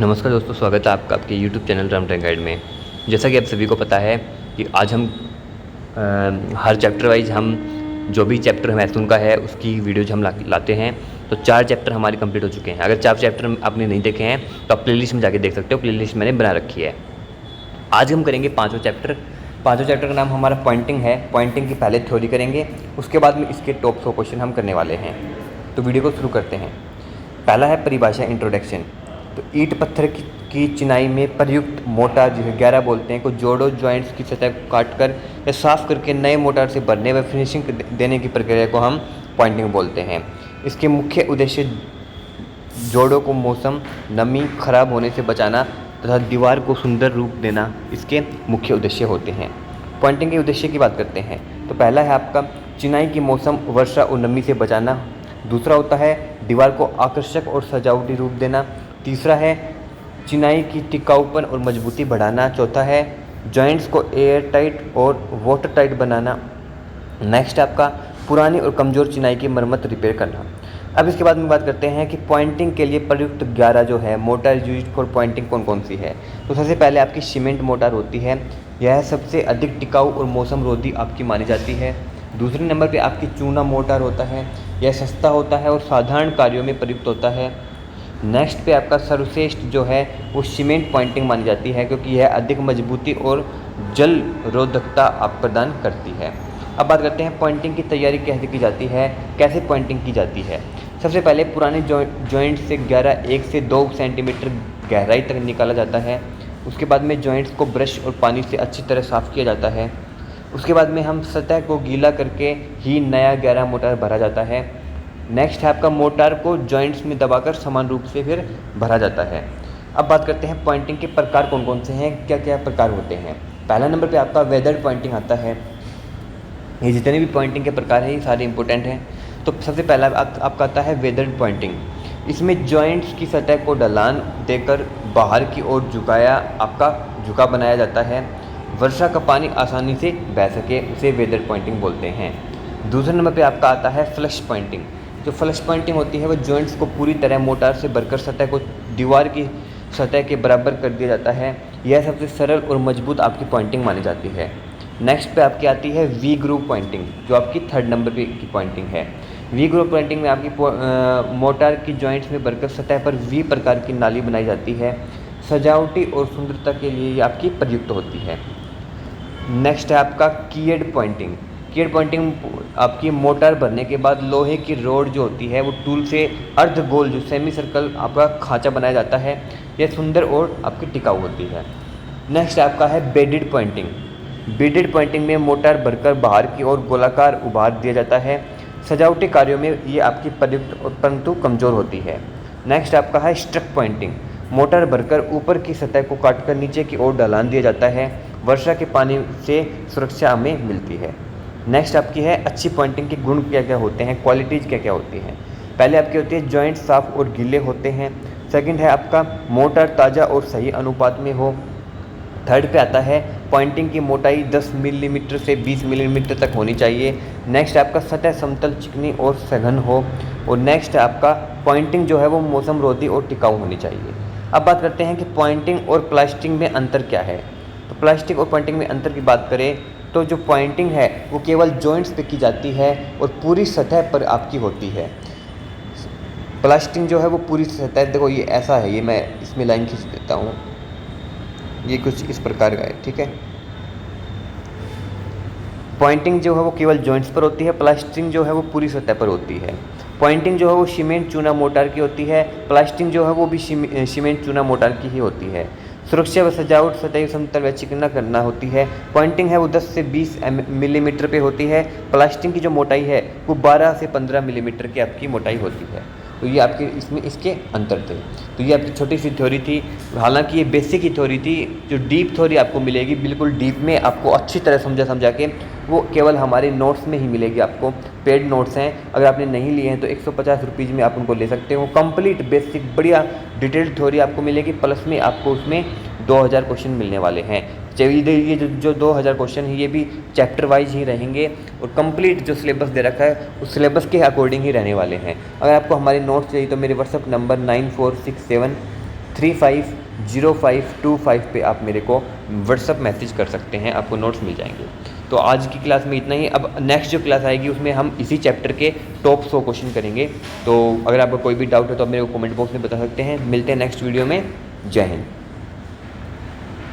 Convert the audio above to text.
नमस्कार दोस्तों, स्वागत है आपका आपके YouTube channel Ram tech guide में। जैसा कि आप सभी को पता है कि आज हम हर चैप्टर वाइज हम जो भी चैप्टर मैथ्स का है उसकी वीडियोज हम लाते हैं। तो 4 चैप्टर हमारे कंप्लीट हो चुके हैं। अगर 4 चैप्टर आपने नहीं देखे हैं तो आप प्लेलिस्ट में जाके देख सकते हो। प्लेलिस्ट मैंने बना रखी है। आज हम करेंगे 5वां चैप्टर। 5वां चैप्टर का नाम हमारा पॉइंटिंग है। पॉइंटिंग की पहले थ्योरी करेंगे, उसके बाद में इसके टॉप 100 क्वेश्चन हम करने वाले हैं। तो वीडियो को शुरू करते हैं। पहला है परिभाषा, इंट्रोडक्शन। तो ईंट पत्थर की चिनाई में प्रयुक्त मोटार, जिसे 11 बोलते हैं, को जोड़ों जॉइंट्स की सतह को काटकर या साफ करके नए मोटार से भरने व फिनिशिंग देने की प्रक्रिया को हम पॉइंटिंग बोलते हैं। इसके मुख्य उद्देश्य जोड़ों को मौसम, नमी, खराब होने से बचाना तथा दीवार को सुंदर रूप देना इसके मुख्य उद्देश्य होते हैं। पॉइंटिंग के उद्देश्य की बात करते हैं तो पहला है आपका चिनाई की मौसम, वर्षा और नमी से बचाना। दूसरा होता है दीवार को आकर्षक और सजावटी रूप देना। तीसरा है चिनाई की टिकाऊपन और मजबूती बढ़ाना। चौथा है जॉइंट्स को एयर टाइट और वाटर टाइट बनाना। नेक्स्ट आपका पुरानी और कमज़ोर चिनाई की मरम्मत, रिपेयर करना। अब इसके बाद में बात करते हैं कि पॉइंटिंग के लिए प्रयुक्त 11 जो है मोटर यूज फॉर पॉइंटिंग कौन कौन सी है। तो सबसे पहले आपकी सीमेंट मोटर होती है। यह सबसे अधिक टिकाऊ और मौसम रोधी आपकी मानी जाती है। दूसरे नंबर पे आपकी चूना मोटर होता है। यह सस्ता होता है और साधारण कार्यों में प्रयुक्त होता है। नेक्स्ट पे आपका सर्वश्रेष्ठ जो है वो सीमेंट पॉइंटिंग मानी जाती है, क्योंकि यह अधिक मजबूती और जल रोधकता आप प्रदान करती है। अब बात करते हैं पॉइंटिंग की तैयारी कैसे की जाती है, कैसे पॉइंटिंग की जाती है। सबसे पहले पुराने जॉइंट से 1 से 2 सेंटीमीटर गहराई तक निकाला जाता है। उसके बाद में जॉइंट्स को ब्रश और पानी से अच्छी तरह साफ़ किया जाता है। उसके बाद में हम सतह को गीला करके ही नया गहरा मोटार भरा जाता है। नेक्स्ट है आपका मोटार को जॉइंट्स में दबाकर समान रूप से फिर भरा जाता है। अब बात करते हैं पॉइंटिंग के प्रकार कौन कौन से हैं, क्या क्या प्रकार होते हैं। पहला नंबर पे आपका वेदर्ड पॉइंटिंग आता है। ये जितने भी पॉइंटिंग के प्रकार हैं ये सारे इंपॉर्टेंट हैं। तो सबसे पहला आपका आता है वेदर्ड पॉइंटिंग। इसमें जॉइंट्स की सतह को ढलान देकर बाहर की ओर झुका बनाया जाता है। वर्षा का पानी आसानी से बह सके, उसे वेदर्ड पॉइंटिंग बोलते हैं। दूसरे नंबर पे आपका आता है फ्लश पॉइंटिंग। जो फ्लश पॉइंटिंग होती है वो जॉइंट्स को पूरी तरह मोटार से भरकर सतह को दीवार की सतह के बराबर कर दिया जाता है। यह सबसे सरल और मजबूत आपकी पॉइंटिंग मानी जाती है। नेक्स्ट पे आपकी आती है वी ग्रूव पॉइंटिंग, जो आपकी 3rd नंबर पे की पॉइंटिंग है। वी ग्रूव पॉइंटिंग में आपकी मोटार की जॉइंट्स में भरकर सतह पर वी प्रकार की नाली बनाई जाती है। सजावटी और सुंदरता के लिए ये आपकी प्रयुक्त होती है। नेक्स्ट है आपका कीयड पॉइंटिंग। कीयड पॉइंटिंग आपकी मोटार भरने के बाद लोहे की रोड जो होती है वो टूल से अर्ध गोल जो सेमी सर्कल आपका खांचा बनाया जाता है। यह सुंदर और आपकी टिकाऊ होती है। नेक्स्ट आपका है बेडेड पॉइंटिंग। बेडेड पॉइंटिंग में मोटार भरकर बाहर की ओर गोलाकार उभार दिया जाता है। सजावटी कार्यों में ये आपकी प्रयुक्त और परंतु कमज़ोर होती है। नेक्स्ट आपका है स्ट्रक पॉइंटिंग। मोटार भरकर ऊपर की सतह को काटकर नीचे की ओर ढलान दिया जाता है। वर्षा के पानी से सुरक्षा हमें मिलती है। नेक्स्ट आपकी है अच्छी पॉइंटिंग के गुण क्या क्या होते हैं, क्वालिटीज़ क्या क्या होती हैं। पहले आपकी होती है जॉइंट साफ और गीले होते हैं। सेकंड है आपका मोटार ताज़ा और सही अनुपात में हो। थर्ड पे आता है पॉइंटिंग की मोटाई 10 मिलीमीटर से 20 मिलीमीटर तक होनी चाहिए। नेक्स्ट आपका सतह समतल, चिकनी और सघन हो। और नेक्स्ट आपका पॉइंटिंग जो है वो मौसम रोधी और टिकाऊ होनी चाहिए। अब बात करते हैं कि पॉइंटिंग और प्लास्टिंग में अंतर क्या है। तो प्लास्टिक और पॉइंटिंग में अंतर की बात करें तो जो पॉइंटिंग है वो केवल जॉइंट्स पे की जाती है और पूरी सतह पर आपकी होती है। प्लास्टिंग जो है वो पूरी सतह, देखो ये ऐसा है, ये मैं इसमें लाइन खींच देता हूँ, ये कुछ इस प्रकार का है, ठीक है। पॉइंटिंग जो है वो केवल जॉइंट्स पर होती है, प्लास्टिंग जो है वो पूरी सतह पर होती है। पॉइंटिंग जो है वो सीमेंट चूना मोटार की होती है, प्लास्टिंग जो है वो भी सीमेंट चूना मोटार की ही होती है। सुरक्षा व सजावट सतह समतल व चिकना करना होती है। पॉइंटिंग है वो 10 से 20 मिलीमीटर पे होती है। प्लास्टिंग की जो मोटाई है वो 12 से 15 मिलीमीटर की आपकी मोटाई होती है। तो ये आपके इसमें इसके अंतर थे। तो ये आपकी छोटी सी थ्योरी थी। हालांकि ये बेसिक की थ्योरी थी। जो डीप थ्योरी आपको मिलेगी बिल्कुल डीप में आपको अच्छी तरह समझा के वो केवल हमारे नोट्स में ही मिलेगी। आपको पेड नोट्स हैं, अगर आपने नहीं लिए हैं तो 150 रुपीज़ में आप उनको ले सकते हो। कंप्लीट बेसिक बढ़िया डिटेल्ड थ्योरी आपको मिलेगी, प्लस में आपको उसमें 2000 क्वेश्चन मिलने वाले हैं। ये जो 2000 क्वेश्चन है ये भी चैप्टर वाइज ही रहेंगे और कंप्लीट जो सिलेबस दे रखा है उस सिलेबस के अकॉर्डिंग ही रहने वाले हैं। अगर आपको हमारे नोट्स चाहिए तो मेरे व्हाट्सअप नंबर 9467 350525 पे आप मेरे को व्हाट्सअप मैसेज कर सकते हैं, आपको नोट्स मिल जाएंगे। तो आज की क्लास में इतना ही। अब नेक्स्ट जो क्लास आएगी उसमें हम इसी चैप्टर के टॉप 100 क्वेश्चन करेंगे। तो अगर आपको कोई भी डाउट है तो आप मेरे को कमेंट बॉक्स में बता सकते हैं। मिलते हैं नेक्स्ट वीडियो में। जय हिंद।